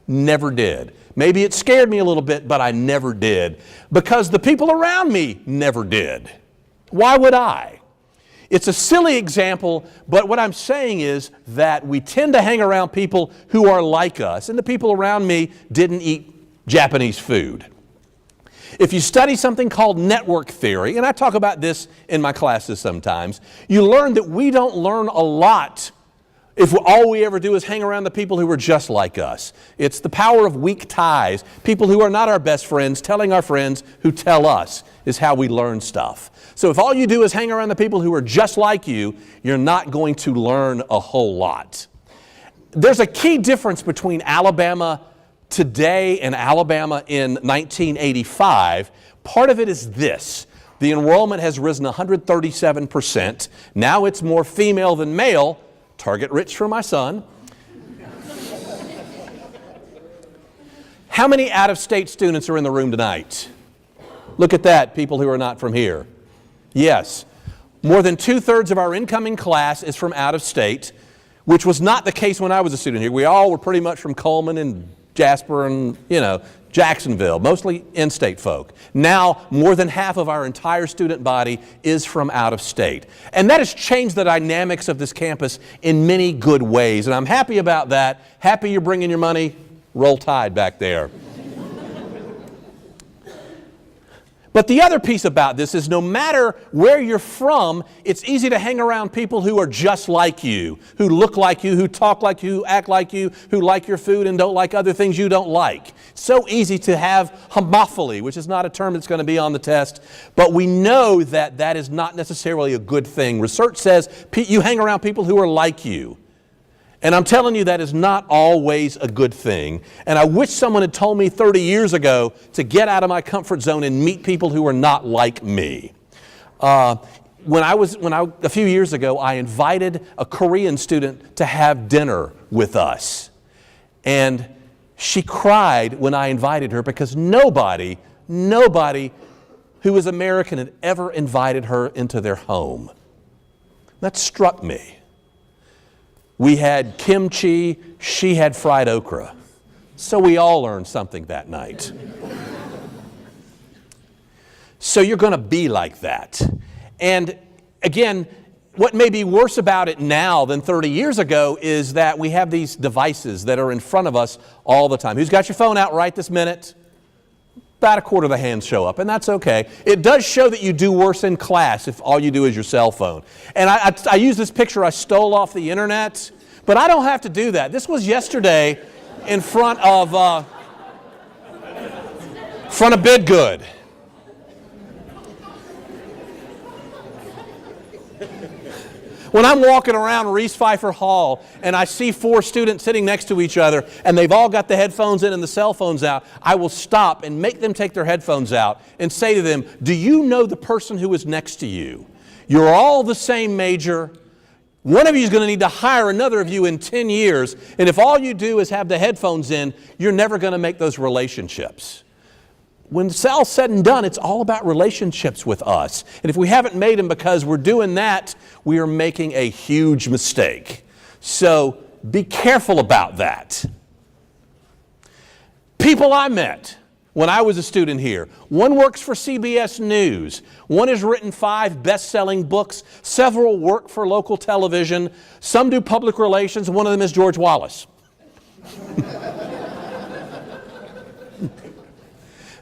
Never did. Maybe it scared me a little bit, but I never did. Because the people around me never did. Why would I? It's a silly example, but what I'm saying is that we tend to hang around people who are like us, and the people around me didn't eat Japanese food. If you study something called network theory, and I talk about this in my classes sometimes, you learn that we don't learn a lot if all we ever do is hang around the people who are just like us. It's the power of weak ties. People who are not our best friends telling our friends who tell us is how we learn stuff. So if all you do is hang around the people who are just like you, you're not going to learn a whole lot. There's a key difference between Alabama today and Alabama in 1985. Part of it is this. The enrollment has risen 137%. Now it's more female than male. Target rich for my son. How many out-of-state students are in the room tonight? Look at that, people who are not from here. Yes, more than 2/3 of our incoming class is from out of state, which was not the case when I was a student here. We all were pretty much from Coleman and Jasper and, Jacksonville, mostly in-state folk. Now, more than half of our entire student body is from out of state. And that has changed the dynamics of this campus in many good ways. And I'm happy about that. Happy you're bringing your money. Roll Tide back there. But the other piece about this is no matter where you're from, it's easy to hang around people who are just like you, who look like you, who talk like you, who act like you, who like your food and don't like other things you don't like. It's so easy to have homophily, which is not a term that's going to be on the test, but we know that that is not necessarily a good thing. Research says you hang around people who are like you. And I'm telling you, that is not always a good thing. And I wish someone had told me 30 years ago to get out of my comfort zone and meet people who are not like me. A few years ago, I invited a Korean student to have dinner with us. And she cried when I invited her because nobody who was American had ever invited her into their home. That struck me. We had kimchi, she had fried okra. So we all learned something that night. So you're going to be like that. And again, what may be worse about it now than 30 years ago is that we have these devices that are in front of us all the time. Who's got your phone out right this minute? About a quarter of the hands show up, and that's okay. It does show that you do worse in class if all you do is your cell phone. And I use this picture I stole off the internet, but I don't have to do that. This was yesterday in front of Bidgood. When I'm walking around Reese Pfeiffer Hall and I see 4 students sitting next to each other and they've all got the headphones in and the cell phones out, I will stop and make them take their headphones out and say to them, do you know the person who is next to you? You're all the same major. One of you is going to need to hire another of you in 10 years. And if all you do is have the headphones in, you're never going to make those relationships. When it's all said and done, it's all about relationships with us. And if we haven't made them because we're doing that, we are making a huge mistake. So be careful about that. People I met when I was a student here. One works for CBS News. One has written 5 best-selling books. Several work for local television. Some do public relations. One of them is George Wallace.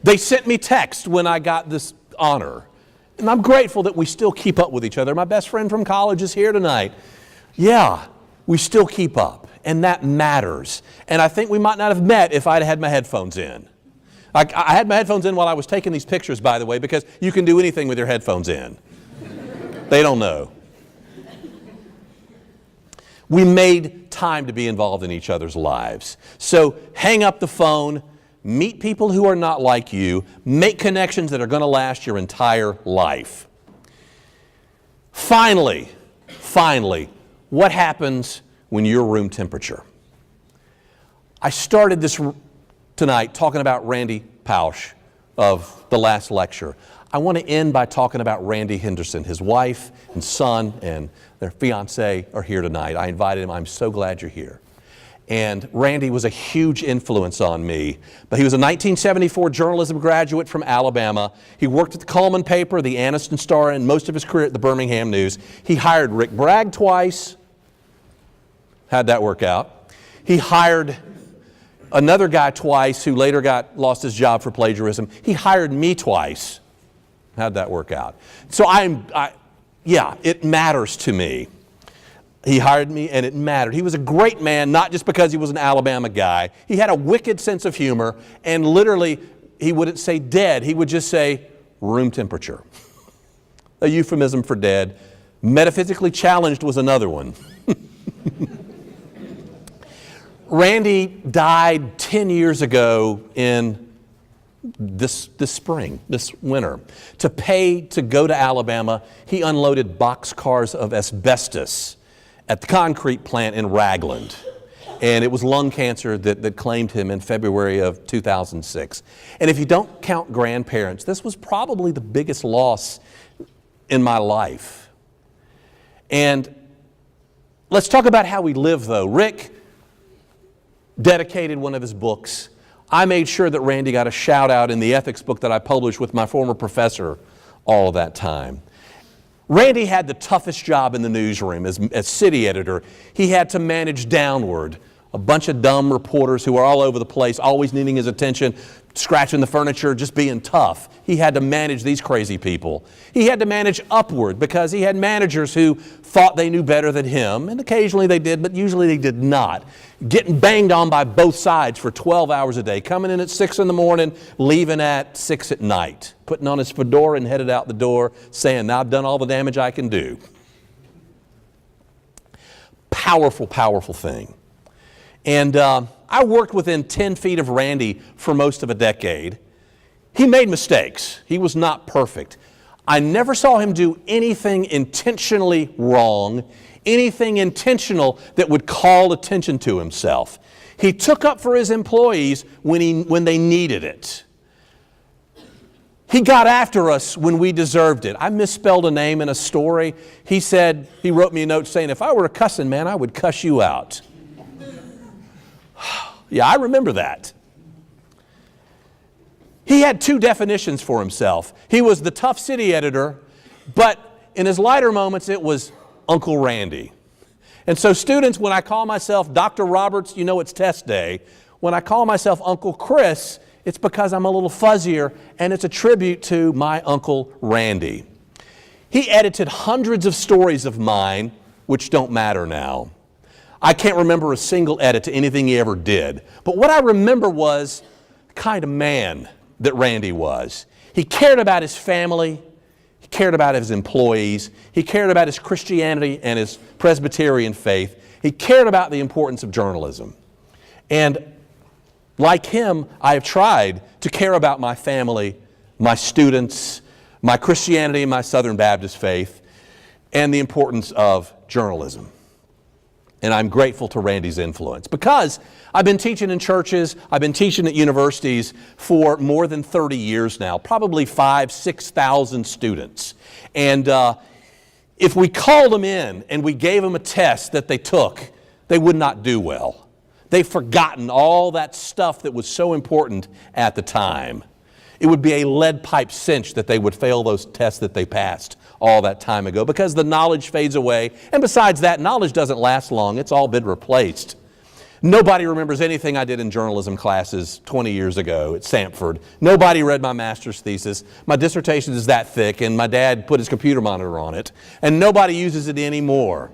They sent me text when I got this honor. And I'm grateful that we still keep up with each other. My best friend from college is here tonight. Yeah, we still keep up. And that matters. And I think we might not have met if I'd had my headphones in. I had my headphones in while I was taking these pictures, by the way, because you can do anything with your headphones in. They don't know. We made time to be involved in each other's lives. So hang up the phone. Meet people who are not like you. Make connections that are going to last your entire life. Finally, what happens when you're room temperature? I started this tonight talking about Randy Pausch of the last lecture. I want to end by talking about Randy Henderson. His wife and son and their fiancée are here tonight. I invited him. I'm so glad you're here. And Randy was a huge influence on me. But he was a 1974 journalism graduate from Alabama. He worked at the Cullman paper, the Anniston Star, and most of his career at the Birmingham News. He hired Rick Bragg twice. How'd that work out? He hired another guy twice who later lost his job for plagiarism. He hired me twice. How'd that work out? So it matters to me. He hired me, and it mattered. He was a great man, not just because he was an Alabama guy. He had a wicked sense of humor, and literally, he wouldn't say dead. He would just say room temperature. A euphemism for dead. Metaphysically challenged was another one. Randy died 10 years ago in this spring, this winter. To pay to go to Alabama, he unloaded boxcars of asbestos at the concrete plant in Ragland. And it was lung cancer that claimed him in February of 2006. And if you don't count grandparents, this was probably the biggest loss in my life. And let's talk about how we live, though. Rick dedicated one of his books. I made sure that Randy got a shout out in the ethics book that I published with my former professor all of that time. Randy had the toughest job in the newsroom as city editor. He had to manage downward a bunch of dumb reporters who are all over the place, always needing his attention, scratching the furniture, just being tough. He had to manage these crazy people. He had to manage upward because he had managers who thought they knew better than him, and occasionally they did, but usually they did not. Getting banged on by both sides for 12 hours a day, coming in at 6 in the morning, leaving at 6 at night, putting on his fedora and headed out the door saying, now I've done all the damage I can do. Powerful, powerful thing. And I worked within 10 feet of Randy for most of a decade. He made mistakes. He was not perfect. I never saw him do anything intentionally wrong, anything intentional that would call attention to himself. He took up for his employees when they needed it. He got after us when we deserved it. I misspelled a name in a story. He wrote me a note saying, if I were a cussing man, I would cuss you out. Yeah, I remember that. He had two definitions for himself. He was the tough city editor, but in his lighter moments, it was Uncle Randy. And so students, when I call myself Dr. Roberts, you know it's test day. When I call myself Uncle Chris, it's because I'm a little fuzzier, and it's a tribute to my Uncle Randy. He edited hundreds of stories of mine, which don't matter now. I can't remember a single edit to anything he ever did. But what I remember was the kind of man that Randy was. He cared about his family. He cared about his employees. He cared about his Christianity and his Presbyterian faith. He cared about the importance of journalism. And like him, I have tried to care about my family, my students, my Christianity and my Southern Baptist faith, and the importance of journalism. And I'm grateful to Randy's influence because I've been teaching in churches, I've been teaching at universities for more than 30 years now, probably 5,000 to 6,000 students. And if we called them in and we gave them a test that they took, they would not do well. They've forgotten all that stuff that was so important at the time. It would be a lead pipe cinch that they would fail those tests that they passed all that time ago because the knowledge fades away. And besides that, knowledge doesn't last long. It's all been replaced. Nobody remembers anything I did in journalism classes 20 years ago at Samford. Nobody read my master's thesis. My dissertation is that thick, and my dad put his computer monitor on it. And nobody uses it anymore.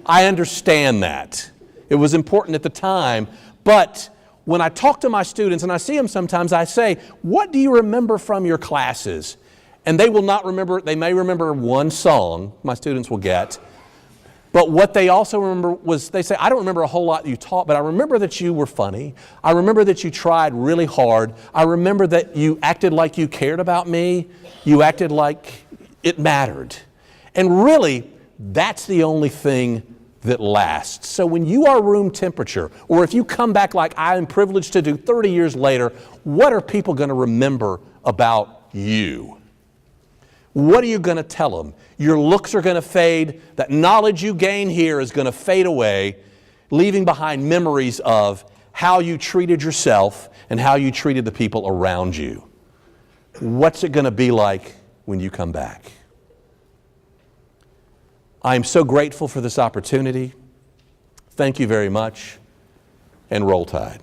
I understand that. It was important at the time, but when I talk to my students, and I see them sometimes, I say, what do you remember from your classes? And they will not remember, they may remember one song my students will get, but what they also remember was, they say, I don't remember a whole lot you taught, but I remember that you were funny. I remember that you tried really hard. I remember that you acted like you cared about me. You acted like it mattered. And really, that's the only thing that lasts. So when you are room temperature, or if you come back like I am privileged to do 30 years later, what are people going to remember about you? What are you going to tell them? Your looks are going to fade. That knowledge you gain here is going to fade away, leaving behind memories of how you treated yourself and how you treated the people around you. What's it going to be like when you come back? I am so grateful for this opportunity. Thank you very much, and roll tide.